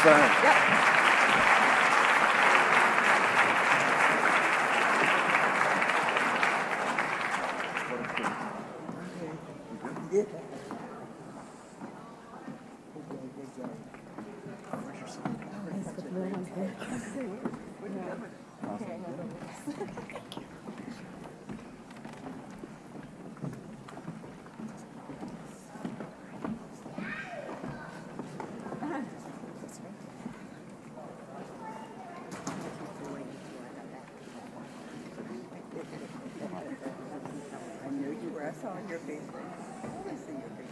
sign. Yep. I knew you were. I saw your face. I always see your face.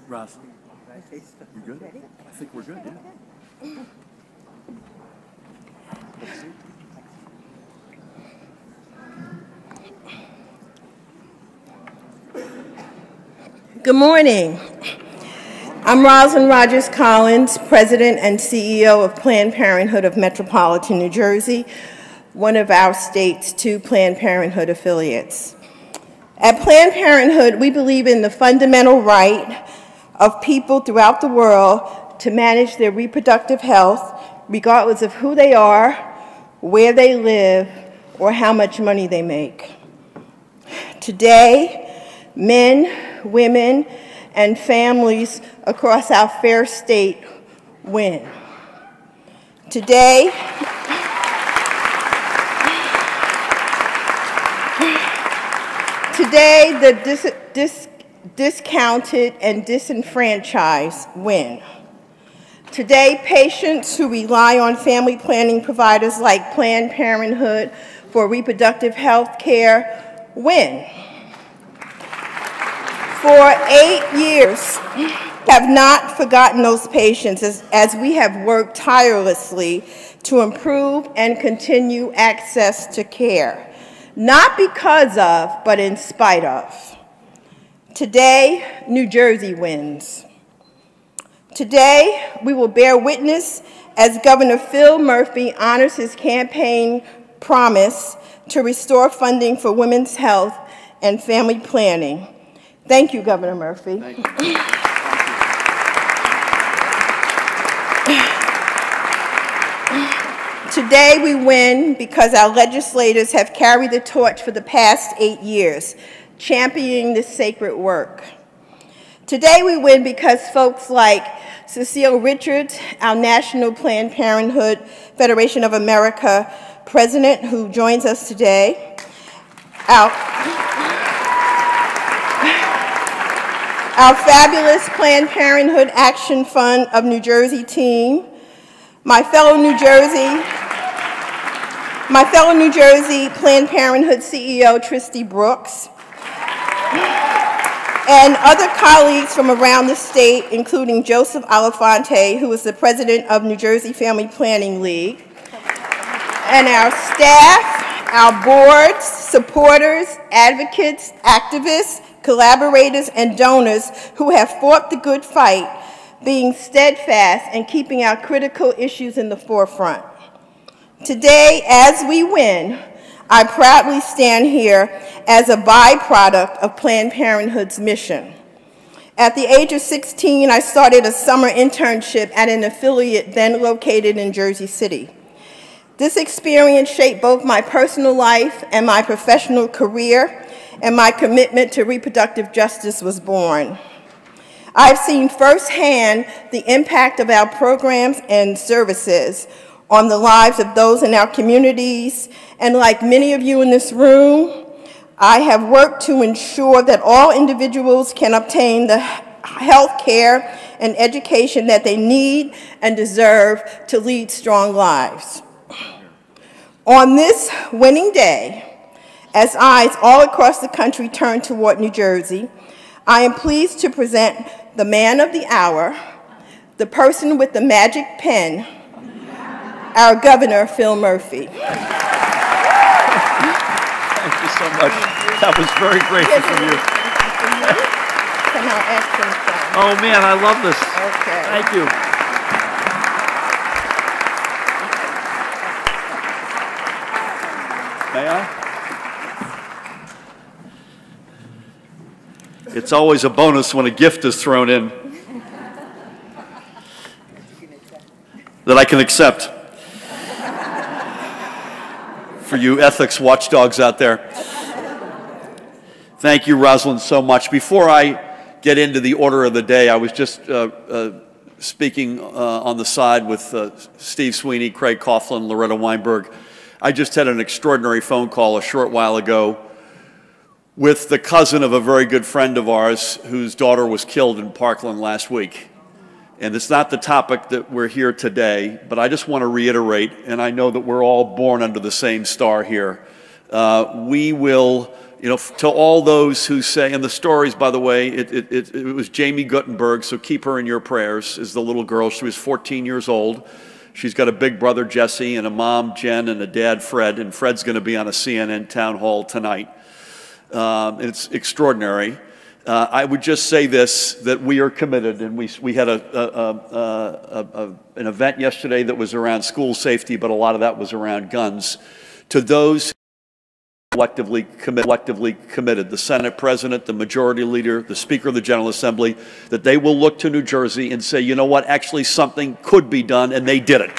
Ross, you good? I think we're good, yeah. Good morning. I'm Rosalind Rogers Collins, President and CEO of Planned Parenthood of Metropolitan New Jersey, one of our state's 2 Planned Parenthood affiliates. At Planned Parenthood, we believe in the fundamental right of people throughout the world to manage their reproductive health, regardless of who they are, where they live, or how much money they make. Today, men, women, and families across our fair state win. Today, the discounted and disenfranchised win. Today, patients who rely on family planning providers like Planned Parenthood for reproductive health care win. For 8 years, have not forgotten those patients as we have worked tirelessly to improve and continue access to care, not because of, but in spite of. Today, New Jersey wins. Today, we will bear witness as Governor Phil Murphy honors his campaign promise to restore funding for women's health and family planning. Thank you, Governor Murphy. Thank you. Today we win because our legislators have carried the torch for the past 8 years, championing this sacred work. Today we win because folks like Cecile Richards, our National Planned Parenthood Federation of America president, who joins us today, our fabulous Planned Parenthood Action Fund of New Jersey team, my fellow New Jersey Planned Parenthood CEO Tristy Brooks, and other colleagues from around the state, including Joseph Alafante, who is the president of New Jersey Family Planning League, and our staff, our boards, supporters, advocates, activists, collaborators, and donors who have fought the good fight, being steadfast and keeping our critical issues in the forefront. Today, as we win, I proudly stand here as a byproduct of Planned Parenthood's mission. At the age of 16, I started a summer internship at an affiliate then located in Jersey City. This experience shaped both my personal life and my professional career, and my commitment to reproductive justice was born. I've seen firsthand the impact of our programs and services on the lives of those in our communities, and like many of you in this room, I have worked to ensure that all individuals can obtain the health care and education that they need and deserve to lead strong lives. On this winning day, as eyes all across the country turn toward New Jersey, I am pleased to present the man of the hour, the person with the magic pen, our Governor, Phil Murphy. Thank you so much. That was very gracious of you. Oh, man, I love this. Okay. Thank you. May I? It's always a bonus when a gift is thrown in that I can accept. For you ethics watchdogs out there. Thank you, Rosalind, so much. Before I get into the order of the day, I was just speaking on the side with Steve Sweeney, Craig Coughlin, Loretta Weinberg. I just had an extraordinary phone call a short while ago with the cousin of a very good friend of ours whose daughter was killed in Parkland last week. And it's not the topic that we're here today, but I just want to reiterate, and I know that we're all born under the same star here. We will, to all those who say, and the stories, by the way, it was Jamie Guttenberg, so keep her in your prayers, is the little girl. She was 14 years old. She's got a big brother, Jesse, and a mom, Jen, and a dad, Fred, and Fred's going to be on a CNN town hall tonight. It's extraordinary. I would just say this, that we are committed, and we had an event yesterday that was around school safety, but a lot of that was around guns. To those collectively committed, the Senate President, the Majority Leader, the Speaker of the General Assembly, that they will look to New Jersey and say, you know what, actually something could be done, and they did it.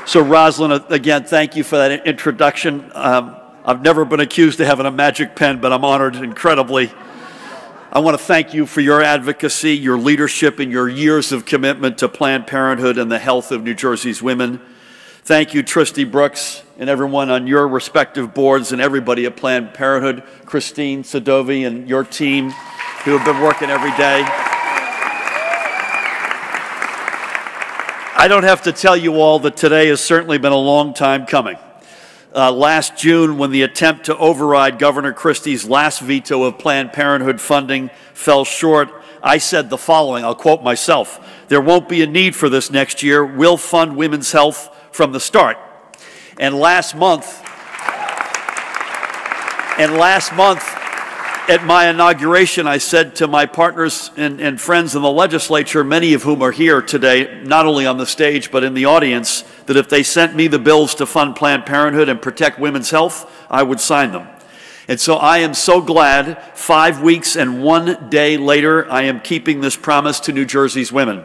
So, Rosalind, again, thank you for that introduction. I've never been accused of having a magic pen, but I'm honored incredibly. I want to thank you for your advocacy, your leadership, and your years of commitment to Planned Parenthood and the health of New Jersey's women. Thank you, Trustee Brooks, and everyone on your respective boards and everybody at Planned Parenthood, Christine Sadovi and your team who have been working every day. I don't have to tell you all that today has certainly been a long time coming. Last June, when the attempt to override Governor Christie's last veto of Planned Parenthood funding fell short, I said the following, I'll quote myself, "There won't be a need for this next year. We'll fund women's health from the start." And last month, at my inauguration, I said to my partners and friends in the legislature, many of whom are here today, not only on the stage but in the audience, that if they sent me the bills to fund Planned Parenthood and protect women's health, I would sign them. And so I am so glad 5 weeks and 1 day later, I am keeping this promise to New Jersey's women.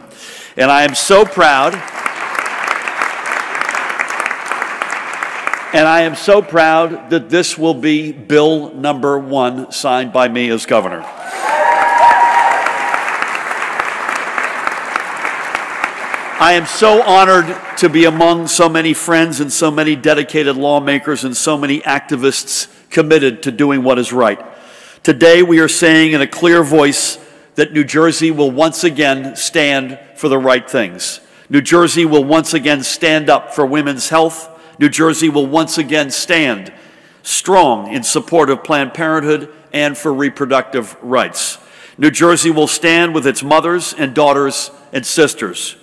And I am so proud. And I am so proud that this will be bill number 1 signed by me as governor. I am so honored to be among so many friends and so many dedicated lawmakers and so many activists committed to doing what is right. Today we are saying in a clear voice that New Jersey will once again stand for the right things. New Jersey will once again stand up for women's health. New Jersey will once again stand strong in support of Planned Parenthood and for reproductive rights. New Jersey will stand with its mothers and daughters and sisters.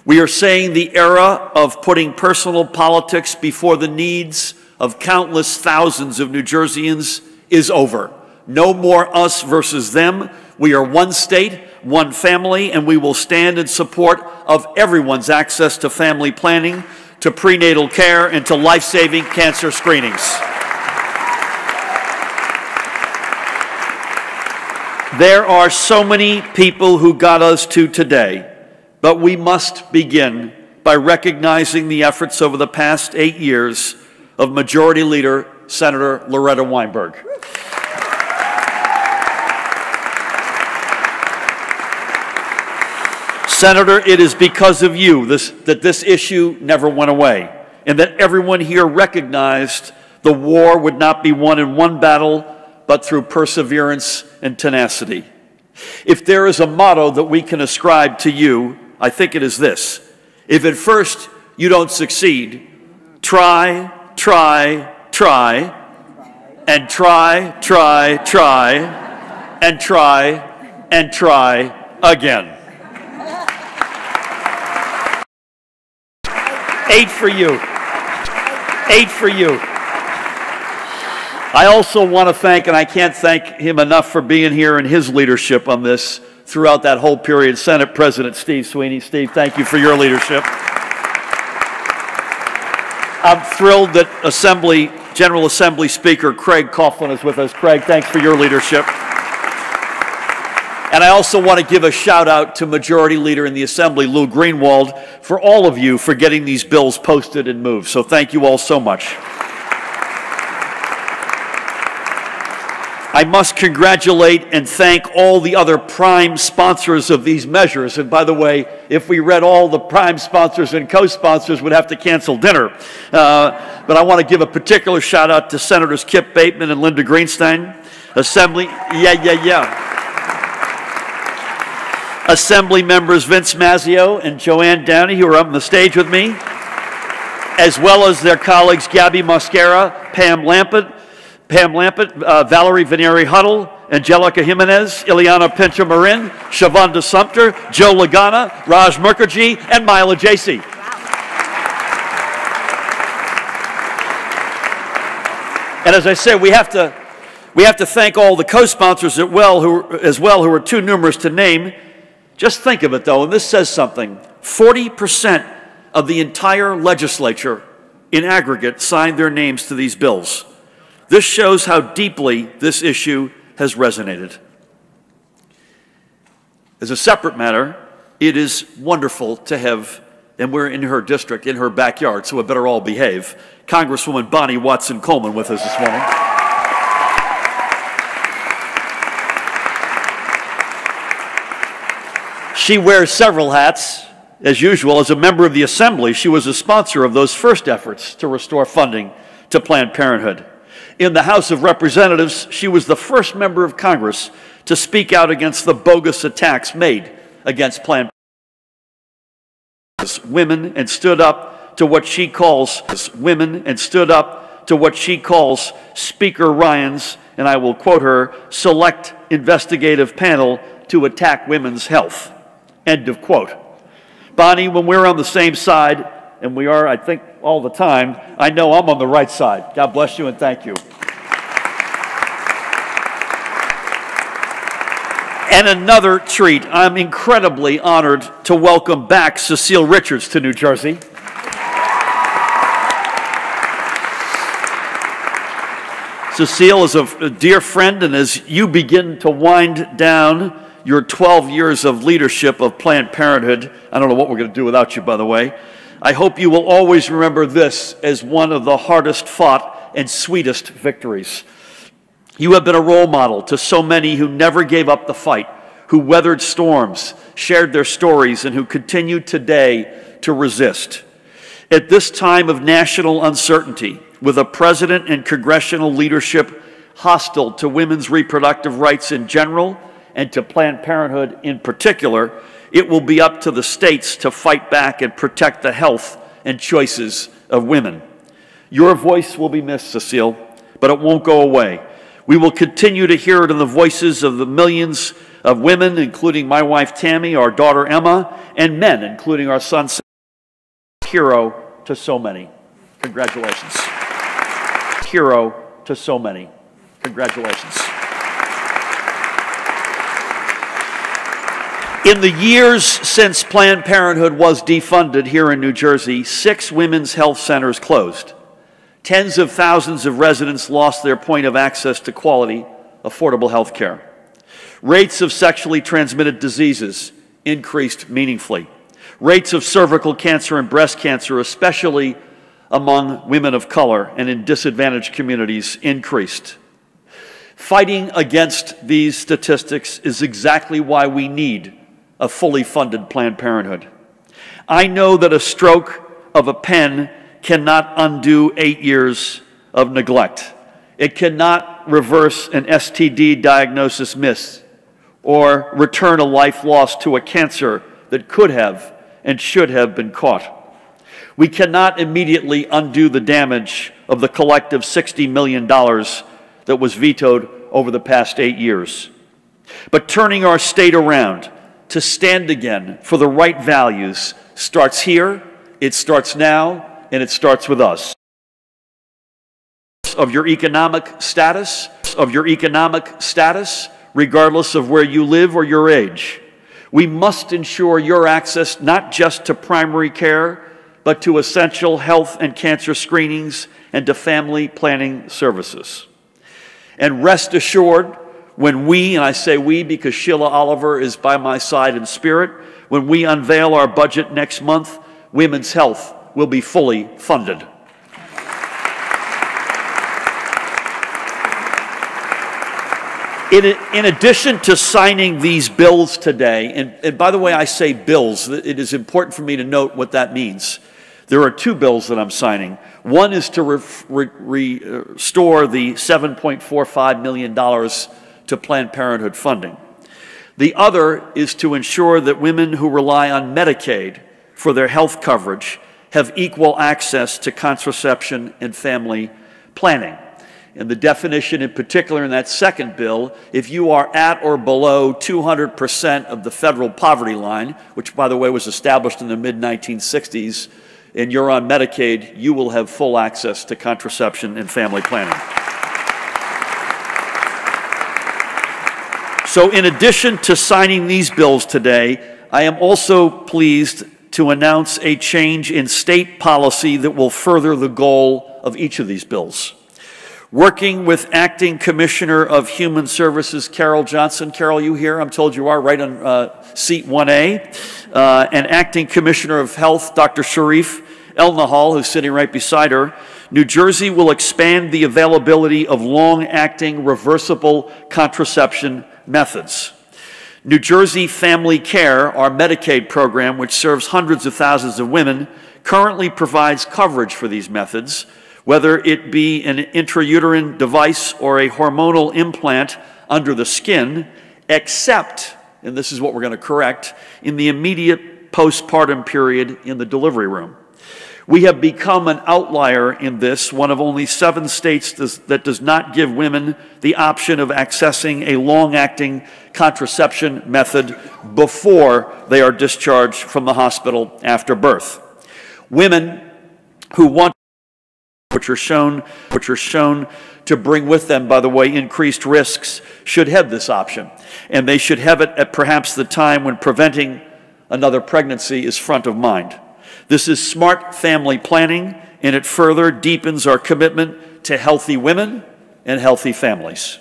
We are saying the era of putting personal politics before the needs of countless thousands of New Jerseyans is over. No more us versus them. We are one state, one family, and we will stand in support of everyone's access to family planning, to prenatal care, and to life-saving cancer screenings. There are so many people who got us to today, but we must begin by recognizing the efforts over the past 8 years of Majority Leader Senator Loretta Weinberg. Senator, it is because of you that this issue never went away, and that everyone here recognized the war would not be won in one battle, but through perseverance and tenacity. If there is a motto that we can ascribe to you, I think it is this: if at first you don't succeed, try, try, try, and try, try, try, and try, and try again. 8 for you. 8 for you. I also want to thank, and I can't thank him enough for being here and his leadership on this throughout that whole period, Senate President Steve Sweeney. Steve, thank you for your leadership. I'm thrilled that General Assembly Speaker Craig Coughlin is with us. Craig, thanks for your leadership. And I also want to give a shout out to Majority Leader in the Assembly, Lou Greenwald, for all of you for getting these bills posted and moved. So thank you all so much. I must congratulate and thank all the other prime sponsors of these measures. And by the way, if we read all the prime sponsors and co-sponsors, we'd have to cancel dinner. But I want to give a particular shout out to Senators Kip Bateman and Linda Greenstein. Assembly members Vince Mazzio and Joanne Downey, who are up on the stage with me, as well as their colleagues Gabby Mosquera, Pam Lampett, Valerie Veneri Huddle, Angelica Jimenez, Ileana Pinto-Marin, Shavonda Sumter, Joe Lagana, Raj Mukherjee, and Myla Jacey. And as I said, we have to thank all the co-sponsors as well, who are too numerous to name. Just think of it, though, and this says something. 40% of the entire legislature in aggregate signed their names to these bills. This shows how deeply this issue has resonated. As a separate matter, it is wonderful to have, and we're in her district, in her backyard, so we better all behave, Congresswoman Bonnie Watson-Coleman with us this morning. She wears several hats. As usual, as a member of the Assembly, she was a sponsor of those first efforts to restore funding to Planned Parenthood. In the House of Representatives, she was the first member of Congress to speak out against the bogus attacks made against Planned Parenthood and stood up to what she calls Speaker Ryan's, and I will quote her, select investigative panel to attack women's health. End of quote. Bonnie, when we're on the same side, and we are, I think, all the time, I know I'm on the right side. God bless you and thank you. And another treat, I'm incredibly honored to welcome back Cecile Richards to New Jersey. Cecile is a dear friend, and as you begin to wind down your 12 years of leadership of Planned Parenthood, I don't know what we're going to do without you, by the way, I hope you will always remember this as one of the hardest fought and sweetest victories. You have been a role model to so many who never gave up the fight, who weathered storms, shared their stories, and who continue today to resist. At this time of national uncertainty, with a president and congressional leadership hostile to women's reproductive rights in general and to Planned Parenthood in particular, it will be up to the states to fight back and protect the health and choices of women. Your voice will be missed, Cecile, but it won't go away. We will continue to hear it in the voices of the millions of women, including my wife Tammy, our daughter Emma, and men, including our son, hero to so many. Congratulations. Hero to so many. Congratulations. In the years since Planned Parenthood was defunded here in New Jersey, 6 women's health centers closed. Tens of thousands of residents lost their point of access to quality, affordable health care. Rates of sexually transmitted diseases increased meaningfully. Rates of cervical cancer and breast cancer, especially among women of color and in disadvantaged communities, increased. Fighting against these statistics is exactly why we need a fully funded Planned Parenthood. I know that a stroke of a pen cannot undo 8 years of neglect. It cannot reverse an STD diagnosis miss or return a life lost to a cancer that could have and should have been caught. We cannot immediately undo the damage of the collective $60 million that was vetoed over the past 8 years. But turning our state around to stand again for the right values starts here, it starts now, and it starts with us. Of your economic status, regardless of where you live or your age. We must ensure your access not just to primary care, but to essential health and cancer screenings and to family planning services. And rest assured, when we, and I say we because Sheila Oliver is by my side in spirit, when we unveil our budget next month, women's health will be fully funded. In addition to signing these bills today, and by the way, I say bills, it is important for me to note what that means. There are two bills that I'm signing. One is to restore the $7.45 million to Planned Parenthood funding. The other is to ensure that women who rely on Medicaid for their health coverage have equal access to contraception and family planning. And the definition in particular in that second bill, if you are at or below 200% of the federal poverty line, which by the way was established in the mid-1960s, and you're on Medicaid, you will have full access to contraception and family planning. So in addition to signing these bills today, I am also pleased to announce a change in state policy that will further the goal of each of these bills. Working with Acting Commissioner of Human Services, Carol Johnson. Carol, you here? I'm told you are, right on seat 1A. And Acting Commissioner of Health, Dr. Sharif El-Nahal, who's sitting right beside her. New Jersey will expand the availability of long-acting reversible contraception methods. New Jersey Family Care, our Medicaid program, which serves hundreds of thousands of women, currently provides coverage for these methods, whether it be an intrauterine device or a hormonal implant under the skin, except, and this is what we're going to correct, in the immediate postpartum period in the delivery room. We have become an outlier in this, one of only 7 states that does not give women the option of accessing a long-acting contraception method before they are discharged from the hospital after birth. Women who want, which are shown to bring with them, by the way, increased risks, should have this option. And they should have it at perhaps the time when preventing another pregnancy is front of mind. This is smart family planning, and it further deepens our commitment to healthy women and healthy families.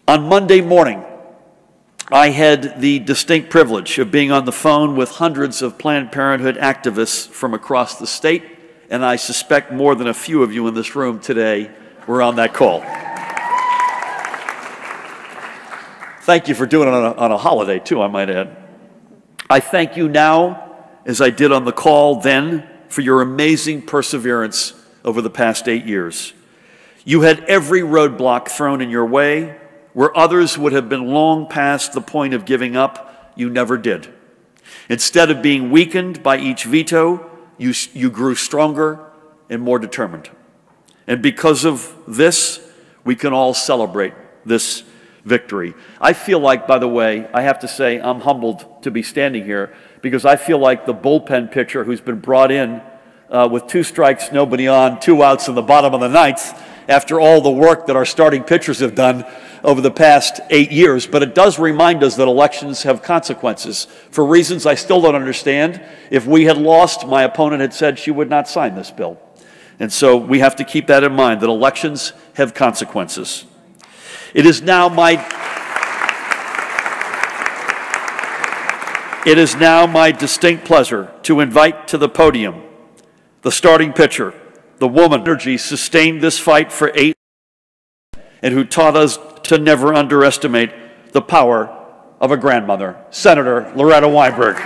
On Monday morning, I had the distinct privilege of being on the phone with hundreds of Planned Parenthood activists from across the state, and I suspect more than a few of you in this room today were on that call. Thank you for doing it on a holiday, too, I might add. I thank you now, as I did on the call then, for your amazing perseverance over the past 8 years. You had every roadblock thrown in your way. Where others would have been long past the point of giving up, you never did. Instead of being weakened by each veto, you grew stronger and more determined. And because of this, we can all celebrate this victory. I feel like, by the way, I have to say I'm humbled to be standing here because I feel like the bullpen pitcher who's been brought in with 2 strikes, nobody on, 2 outs in the bottom of the 9th after all the work that our starting pitchers have done over the past 8 years. But it does remind us that elections have consequences. For reasons I still don't understand, if we had lost, my opponent had said she would not sign this bill. And so we have to keep that in mind, that elections have consequences. It is now my distinct pleasure to invite to the podium the starting pitcher, the woman whose energy sustained this fight for 8 years and who taught us to never underestimate the power of a grandmother, Senator Loretta Weinberg.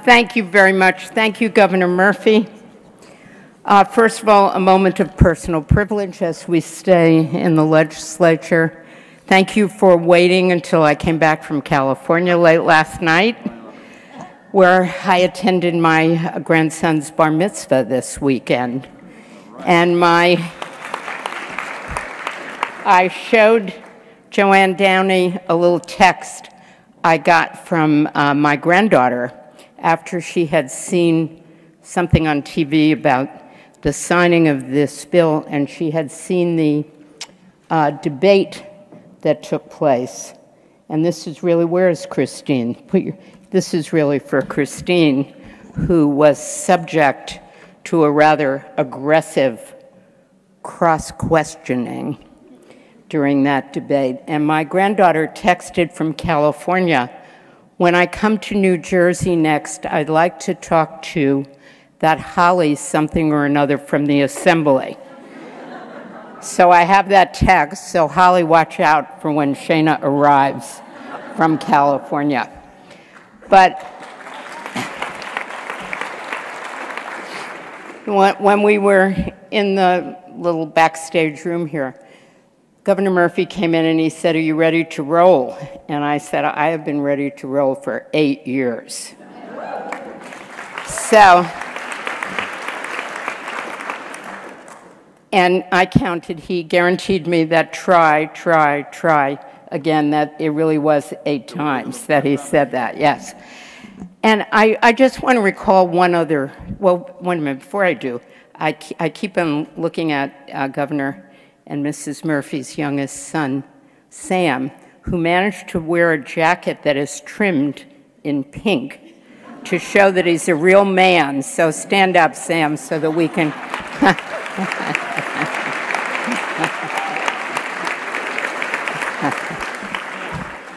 Thank you very much. Thank you, Governor Murphy. First of all, a moment of personal privilege as we stay in the legislature. Thank you for waiting until I came back from California late last night, where I attended my grandson's bar mitzvah this weekend. And I showed Joanne Downey a little text I got from my granddaughter after she had seen something on TV about the signing of this bill, and she had seen the debate that took place. And this is really, where is Christine? This is really for Christine, who was subject to a rather aggressive cross-questioning during that debate. And my granddaughter texted from California, "When I come to New Jersey next, I'd like to talk to that Holly something or another from the Assembly." So I have that text, so Holly, watch out for when Shana arrives from California. But when we were in the little backstage room here, Governor Murphy came in and he said, "Are you ready to roll?" And I said, "I have been ready to roll for 8 years. So, and I counted, he guaranteed me that try again, that it really was 8 times that he said that, yes. And I just want to recall one other, well, one minute, before I do, I keep on looking at Governor and Mrs. Murphy's youngest son, Sam, who managed to wear a jacket that is trimmed in pink to show that he's a real man. So stand up, Sam, so that we can...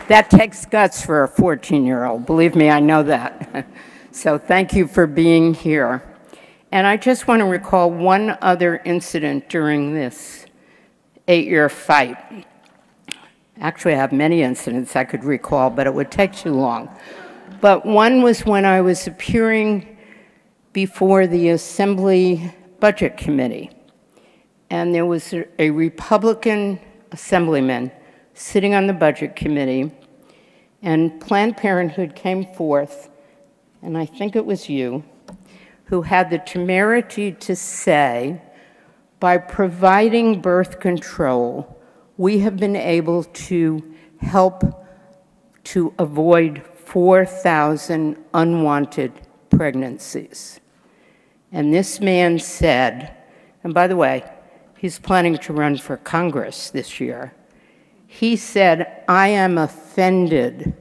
That takes guts for a 14-year-old. Believe me, I know that. So thank you for being here. And I just want to recall one other incident during this 8-year fight. Actually, I have many incidents I could recall, but it would take too long. But one was when I was appearing before the Assembly Budget Committee, and there was a Republican assemblyman sitting on the Budget Committee, and Planned Parenthood came forth, and I think it was you, who had the temerity to say, "By providing birth control, we have been able to help to avoid 4,000 unwanted pregnancies." And this man said, and by the way, he's planning to run for Congress this year. He said, "I am offended.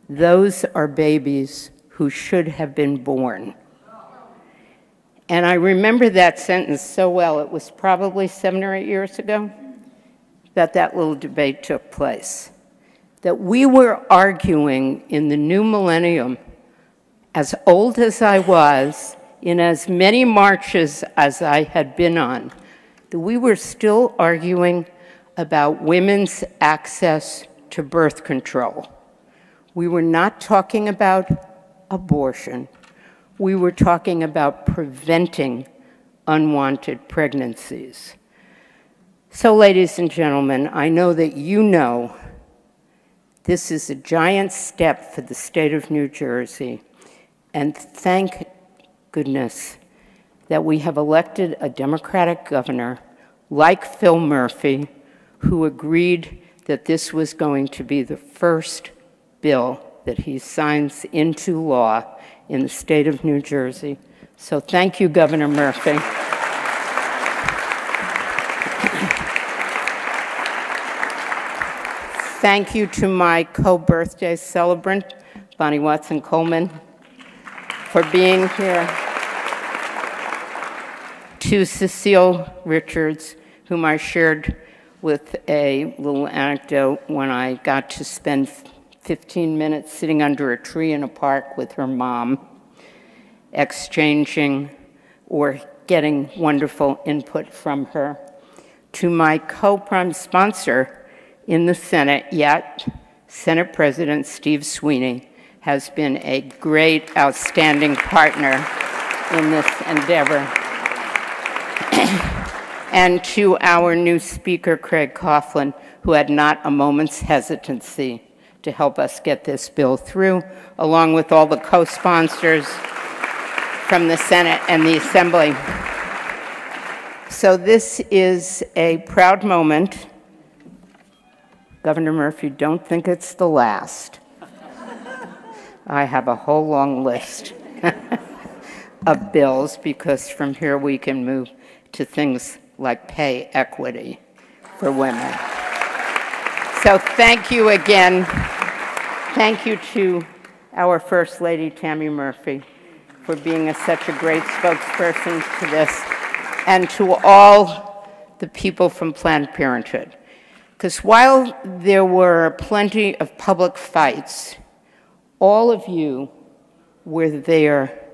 Those are babies who should have been born." And I remember that sentence so well. It was probably 7 or 8 years ago that little debate took place. That we were arguing in the new millennium, as old as I was, in as many marches as I had been on, that we were still arguing about women's access to birth control. We were not talking about abortion. We were talking about preventing unwanted pregnancies. So, ladies and gentlemen, I know that you know this is a giant step for the state of New Jersey, and thank goodness that we have elected a Democratic governor like Phil Murphy, who agreed that this was going to be the first bill that he signs into law in the state of New Jersey. So thank you, Governor Murphy. Thank you to my co-birthday celebrant, Bonnie Watson Coleman, for being here. To Cecile Richards, whom I shared with a little anecdote when I got to spend 15 minutes sitting under a tree in a park with her mom, exchanging or getting wonderful input from her. To my co-prime sponsor in the Senate, yet Senate President Steve Sweeney has been a great, outstanding partner in this endeavor. And to our new Speaker, Craig Coughlin, who had not a moment's hesitancy to help us get this bill through, along with all the co-sponsors from the Senate and the Assembly. So this is a proud moment. Governor Murphy, don't think it's the last. I have a whole long list of bills, because from here we can move to things like pay equity for women. So thank you again. Thank you to our First Lady, Tammy Murphy, for being such a great spokesperson to this, and to all the people from Planned Parenthood. Because while there were plenty of public fights, all of you were there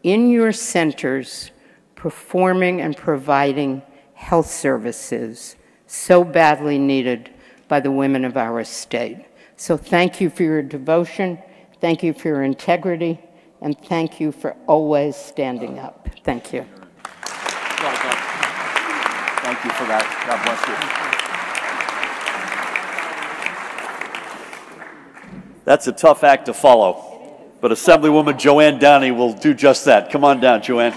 in your centers performing and providing health services so badly needed by the women of our state. So thank you for your devotion, thank you for your integrity, and thank you for always standing up. Thank you. Thank you for that. God bless you. That's a tough act to follow, but Assemblywoman Joanne Downey will do just that. Come on down, Joanne.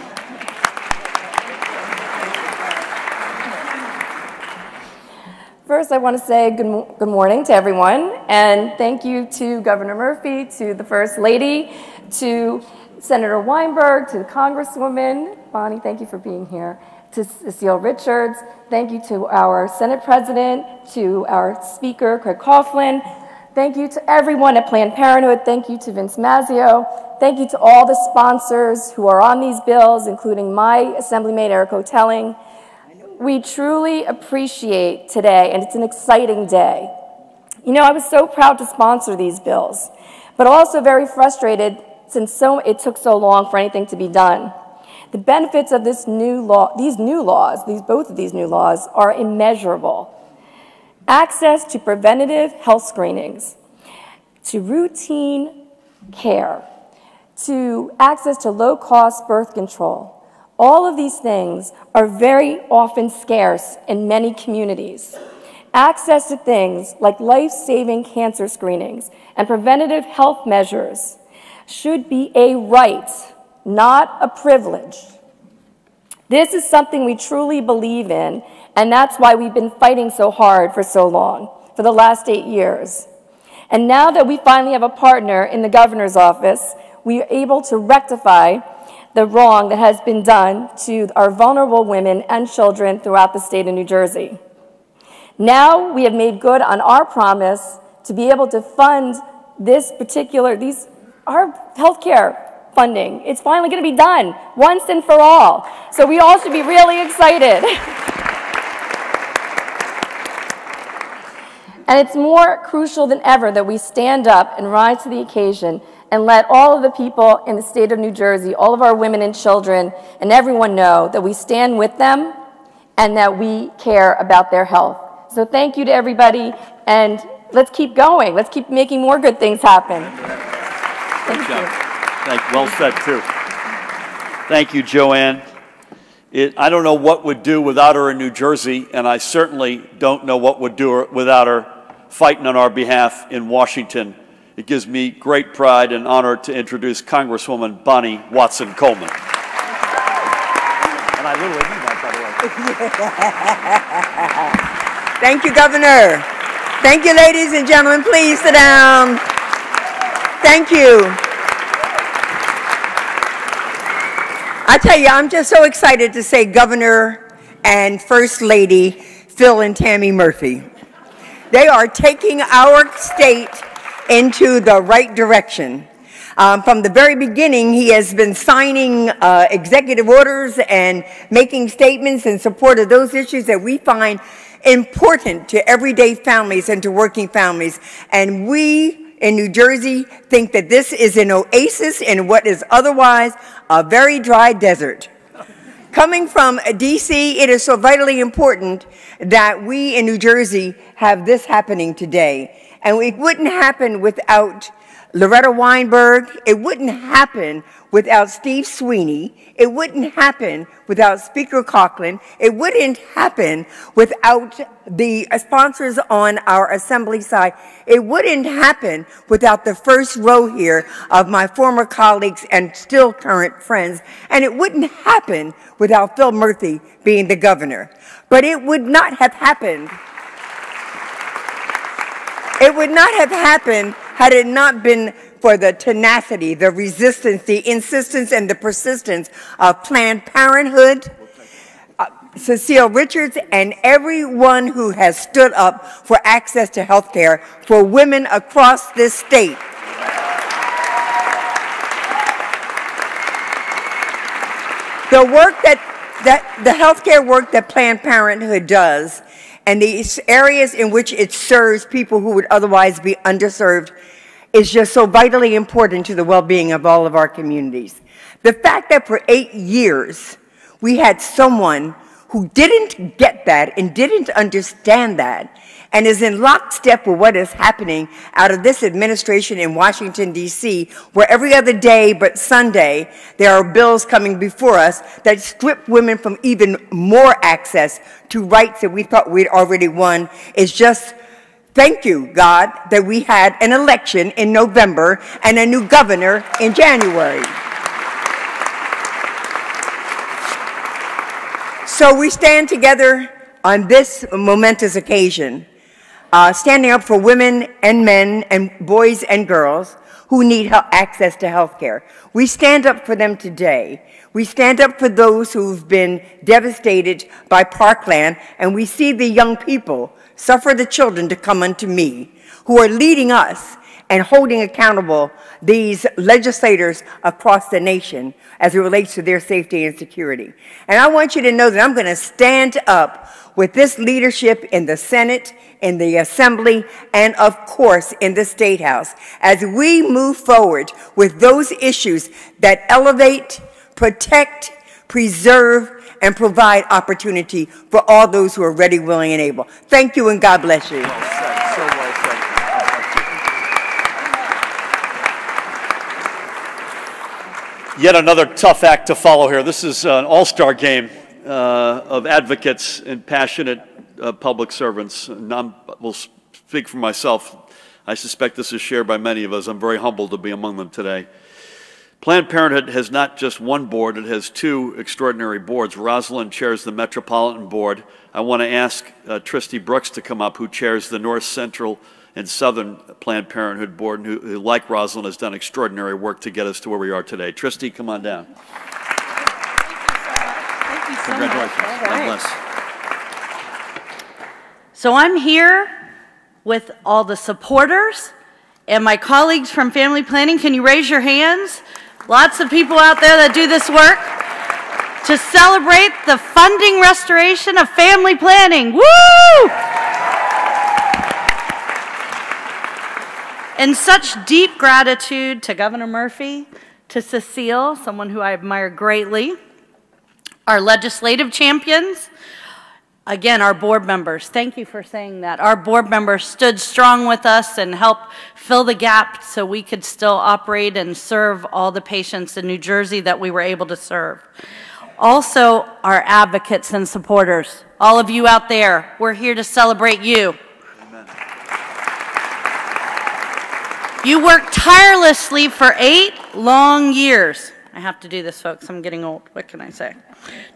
First, I want to say good morning to everyone, and thank you to Governor Murphy, to the First Lady, to Senator Weinberg, to the Congresswoman. Bonnie, thank you for being here. To Cecile Richards, thank you to our Senate President, to our Speaker, Craig Coughlin. Thank you to everyone at Planned Parenthood. Thank you to Vince Mazzio. Thank you to all the sponsors who are on these bills, including my Assemblymate, Eric Otelling. We truly appreciate today, and it's an exciting day. You know, I was so proud to sponsor these bills, but also very frustrated since it took so long for anything to be done. The benefits of both of these new laws are immeasurable. Access to preventative health screenings, to routine care, to access to low-cost birth control. All of these things are very often scarce in many communities. Access to things like life-saving cancer screenings and preventative health measures should be a right, not a privilege. This is something we truly believe in, and that's why we've been fighting so hard for so long, for the last 8 years. And now that we finally have a partner in the governor's office, we are able to rectify the wrong that has been done to our vulnerable women and children throughout the state of New Jersey. Now we have made good on our promise to be able to fund our healthcare funding. It's finally going to be done once and for all. So we all should be really excited. And it's more crucial than ever that we stand up and rise to the occasion and let all of the people in the state of New Jersey, all of our women and children, and everyone know that we stand with them and that we care about their health. So thank you to everybody, and let's keep going. Let's keep making more good things happen. Thank you. Well said, too. Thank you, Joanne. I don't know what would do without her in New Jersey, and I certainly don't know what would do without her fighting on our behalf in Washington. It gives me great pride and honor to introduce Congresswoman Bonnie Watson-Coleman. And I literally mean that, by the way. Thank you, Governor. Thank you, ladies and gentlemen. Please sit down. Thank you. I tell you, I'm just so excited to say Governor and First Lady Phil and Tammy Murphy. They are taking our state into the right direction. From the very beginning, he has been signing executive orders and making statements in support of those issues that we find important to everyday families and to working families. And we in New Jersey think that this is an oasis in what is otherwise a very dry desert. Coming from D.C., it is so vitally important that we in New Jersey have this happening today. And it wouldn't happen without Loretta Weinberg. It wouldn't happen without Steve Sweeney. It wouldn't happen without Speaker Coughlin. It wouldn't happen without the sponsors on our assembly side. It wouldn't happen without the first row here of my former colleagues and still current friends. And it wouldn't happen without Phil Murphy being the governor. But it would not have happened. It would not have happened had it not been for the tenacity, the resistance, the insistence, and the persistence of Planned Parenthood, Cecile Richards, and everyone who has stood up for access to health care for women across this state. The work the healthcare work that Planned Parenthood does and the areas in which it serves people who would otherwise be underserved is just so vitally important to the well-being of all of our communities. The fact that for 8 years we had someone who didn't get that and didn't understand that and is in lockstep with what is happening out of this administration in Washington, D.C., where every other day but Sunday there are bills coming before us that strip women from even more access to rights that we thought we'd already won, is just thank you, God, that we had an election in November and a new governor in January. So we stand together on this momentous occasion, standing up for women and men and boys and girls who need access to health care. We stand up for them today. We stand up for those who've been devastated by Parkland, and we see the young people, suffer the children to come unto me, who are leading us and holding accountable these legislators across the nation as it relates to their safety and security. And I want you to know that I'm going to stand up with this leadership in the Senate, in the Assembly, and of course in the State House as we move forward with those issues that elevate, protect, preserve, and provide opportunity for all those who are ready, willing, and able. Thank you, and God bless you. Well said. So well said. Yet another tough act to follow here. This is an all-star game of advocates and passionate public servants. And I will speak for myself. I suspect this is shared by many of us. I'm very humbled to be among them today. Planned Parenthood has not just one board, it has two extraordinary boards. Rosalind chairs the Metropolitan Board. I want to ask Tristy Brooks to come up, who chairs the North Central and Southern Planned Parenthood Board, and who, like Rosalind, has done extraordinary work to get us to where we are today. Tristy, come on down. Thank you so Congratulations. much. God bless. So I'm here with all the supporters and my colleagues from family planning. Can you raise your hands? Lots of people out there that do this work to celebrate the funding restoration of family planning. Woo! And such deep gratitude to Governor Murphy, to Cecile, someone who I admire greatly, our legislative champions, again, our board members. Thank you for saying that. Our board members stood strong with us and helped fill the gap so we could still operate and serve all the patients in New Jersey that we were able to serve. Also, our advocates and supporters. All of you out there, we're here to celebrate you. Amen. You worked tirelessly for 8 long years. I have to do this, folks. I'm getting old. What can I say?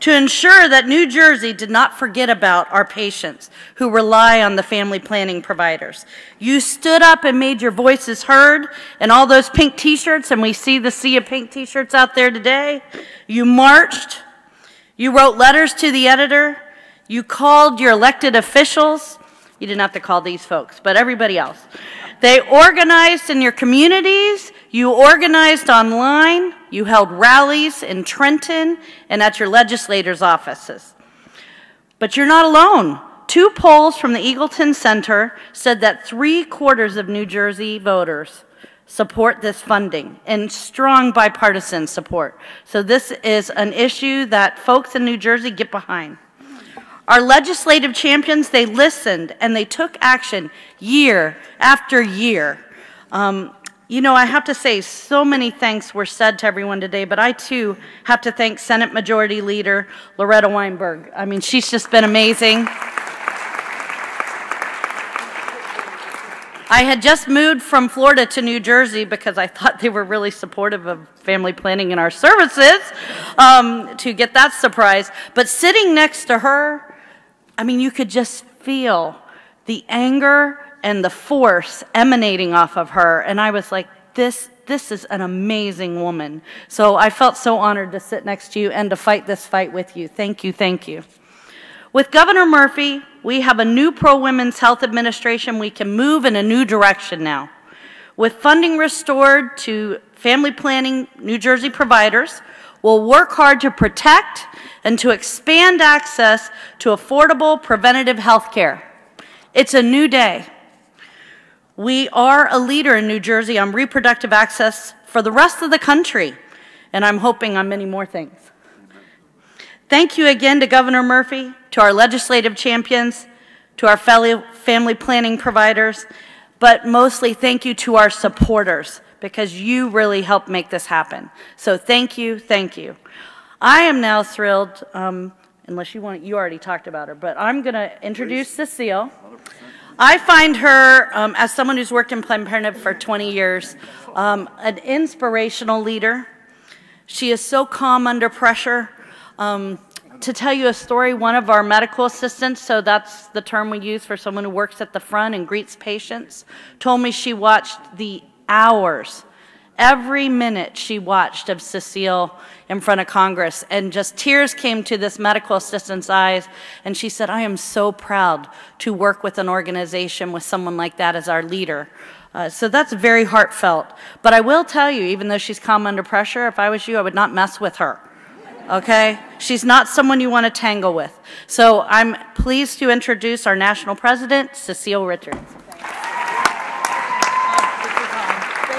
To ensure that New Jersey did not forget about our patients who rely on the family planning providers. You stood up and made your voices heard, and all those pink t-shirts, and we see the sea of pink t-shirts out there today. You marched. You wrote letters to the editor. You called your elected officials. You didn't have to call these folks, but everybody else. They organized in your communities. You organized online. You held rallies in Trenton and at your legislators' offices. But you're not alone. 2 polls from the Eagleton Center said that 3/4 of New Jersey voters support this funding, and strong bipartisan support. So this is an issue that folks in New Jersey get behind. Our legislative champions, they listened and they took action year after year. You know, I have to say, so many thanks were said to everyone today, but I too have to thank Senate Majority Leader Loretta Weinberg. I mean, she's just been amazing. I had just moved from Florida to New Jersey because I thought they were really supportive of family planning in our services, to get that surprise. But sitting next to her, I mean, you could just feel the anger and the force emanating off of her. And I was like, this this is an amazing woman. So I felt so honored to sit next to you and to fight this fight with you. Thank you, thank you. With Governor Murphy, we have a new pro-women's health administration. We can move in a new direction now. With funding restored to family planning New Jersey providers, we'll work hard to protect and to expand access to affordable preventative health care. It's a new day. We are a leader in New Jersey on reproductive access for the rest of the country, and I'm hoping on many more things. Thank you again to Governor Murphy, to our legislative champions, to our fellow family planning providers, but mostly thank you to our supporters, because you really helped make this happen. So thank you, thank you. I am now thrilled, unless you already talked about her, but I'm going to introduce Cecile. I find her, as someone who's worked in Planned Parenthood for 20 years, an inspirational leader. She is so calm under pressure. To tell you a story, one of our medical assistants, so that's the term we use for someone who works at the front and greets patients, told me she watched the hours, every minute she watched of Cecile in front of Congress, and just tears came to this medical assistant's eyes, and she said, I am so proud to work with an organization with someone like that as our leader. So that's very heartfelt. But I will tell you, even though she's calm under pressure, if I was you, I would not mess with her. Okay? She's not someone you want to tangle with. So I'm pleased to introduce our national president, Cecile Richards. Thank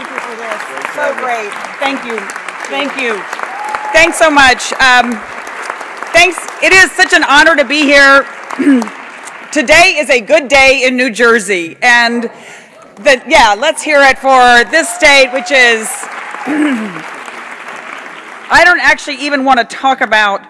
you for this. So great. Thank you. Thank you. Thanks so much. Thanks. It is such an honor to be here. Today is a good day in New Jersey. And let's hear it for this state, which is... I don't actually even want to talk about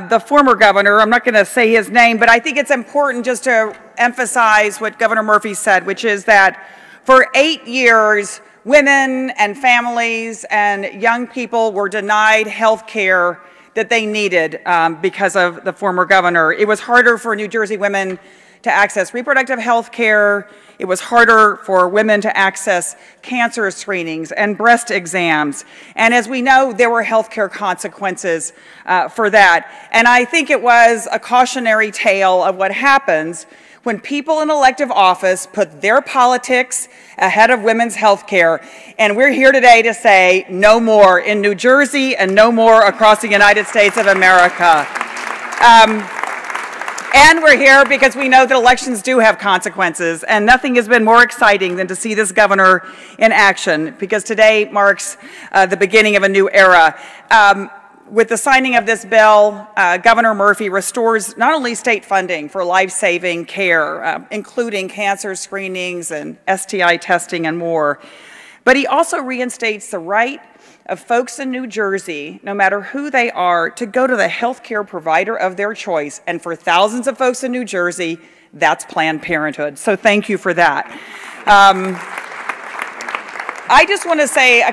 the former governor. I'm not going to say his name, but I think it's important just to emphasize what Governor Murphy said, which is that for 8 years, women and families and young people were denied health care that they needed because of the former governor. It was harder for New Jersey women to access reproductive health care. It was harder for women to access cancer screenings and breast exams. And as we know, there were health care consequences for that. And I think it was a cautionary tale of what happens when people in elective office put their politics ahead of women's health care. And we're here today to say no more in New Jersey and no more across the United States of America. And we're here because we know that elections do have consequences, and nothing has been more exciting than to see this governor in action, because today marks the beginning of a new era. With the signing of this bill, Governor Murphy restores not only state funding for life-saving care, including cancer screenings and STI testing and more, but he also reinstates the right of folks in New Jersey, no matter who they are, to go to the health care provider of their choice. And for thousands of folks in New Jersey, that's Planned Parenthood. So thank you for that. I just want to say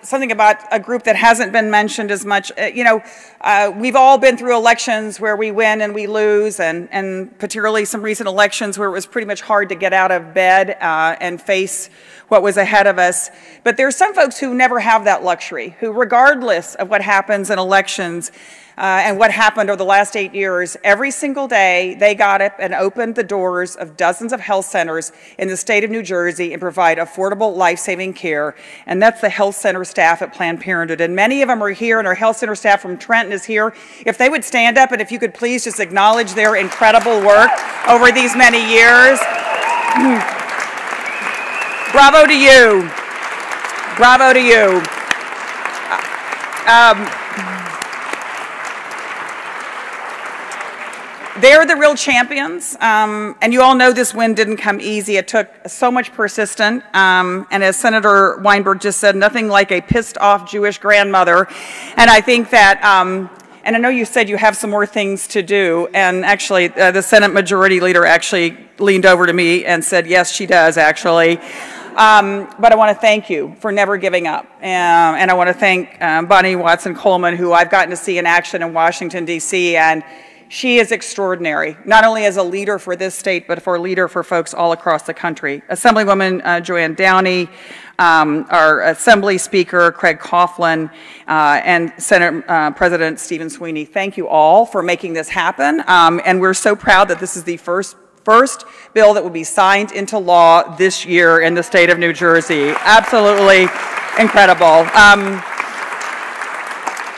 something about a group that hasn't been mentioned as much. We've all been through elections where we win and we lose, and particularly some recent elections where it was pretty much hard to get out of bed and face what was ahead of us. But there's some folks who never have that luxury, who regardless of what happens in elections and what happened over the last 8 years, every single day they got up and opened the doors of dozens of health centers in the state of New Jersey and provide affordable, life-saving care. And that's the health center staff at Planned Parenthood. And many of them are here, and our health center staff from Trenton is here. If they would stand up, and if you could please just acknowledge their incredible work over these many years. Bravo to you. Bravo to you. They're the real champions, and you all know this win didn't come easy. It took so much persistence, and as Senator Weinberg just said, nothing like a pissed-off Jewish grandmother. And I think that, and I know you said you have some more things to do, and actually the Senate Majority Leader actually leaned over to me and said, yes, she does, actually. But I want to thank you for never giving up. And I want to thank Bonnie Watson-Coleman, who I've gotten to see in action in Washington, D.C., and She is extraordinary, not only as a leader for this state, but for a leader for folks all across the country. Assemblywoman Joanne Downey, our Assembly Speaker Craig Coughlin, and Senate President Stephen Sweeney, thank you all for making this happen. And we're so proud that this is the first bill that will be signed into law this year in the state of New Jersey. Absolutely incredible.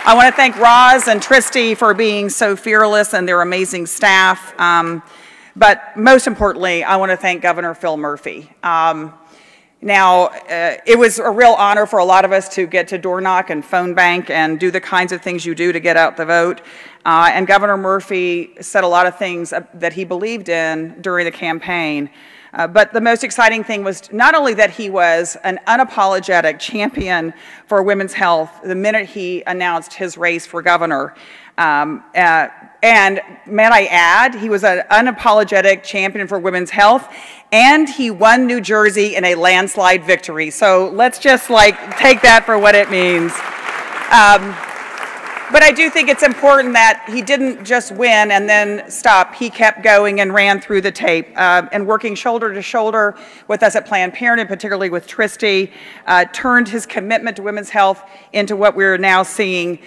I want to thank Roz and Tristy for being so fearless and their amazing staff. But most importantly, I want to thank Governor Phil Murphy. Now, it was a real honor for a lot of us to get to door knock and phone bank and do the kinds of things you do to get out the vote. And Governor Murphy said a lot of things that he believed in during the campaign. But the most exciting thing was not only that he was an unapologetic champion for women's health the minute he announced his race for governor, and may I add, he was an unapologetic champion for women's health, and he won New Jersey in a landslide victory. So let's just take that for what it means. But I do think it's important that he didn't just win and then stop. He kept going and ran through the tape and working shoulder to shoulder with us at Planned Parenthood, particularly with Tristy, turned his commitment to women's health into what we're now seeing,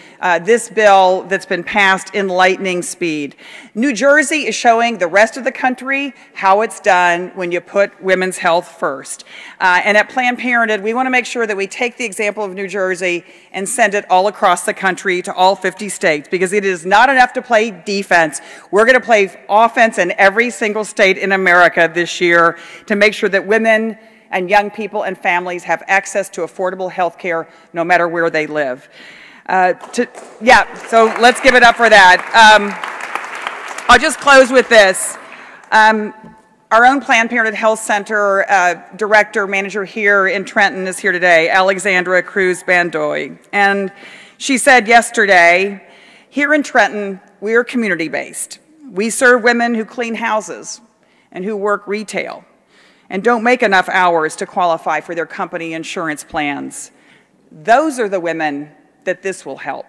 this bill that's been passed in lightning speed. New Jersey is showing the rest of the country how it's done when you put women's health first. And at Planned Parenthood, we want to make sure that we take the example of New Jersey and send it all across the country to all 50 states, because it is not enough to play defense. We're going to play offense in every single state in America this year to make sure that women and young people and families have access to affordable health care no matter where they live. So let's give it up for that. I'll just close with this. Our own Planned Parenthood Health Center director, manager here in Trenton is here today, Alexandra Cruz Bandoy. And she said yesterday, here in Trenton, we are community-based. We serve women who clean houses and who work retail and don't make enough hours to qualify for their company insurance plans. Those are the women that this will help.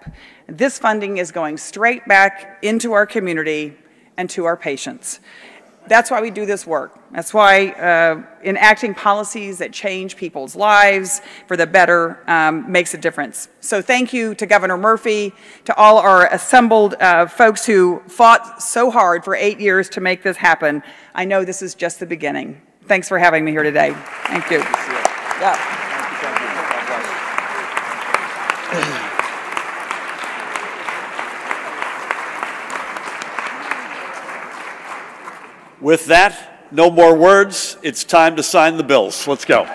This funding is going straight back into our community and to our patients. That's why we do this work. That's why enacting policies that change people's lives for the better makes a difference. So thank you to Governor Murphy, to all our assembled folks who fought so hard for 8 years to make this happen. I know this is just the beginning. Thanks for having me here today. Thank you. Yeah. With that, no more words. It's time to sign the bills. Let's go.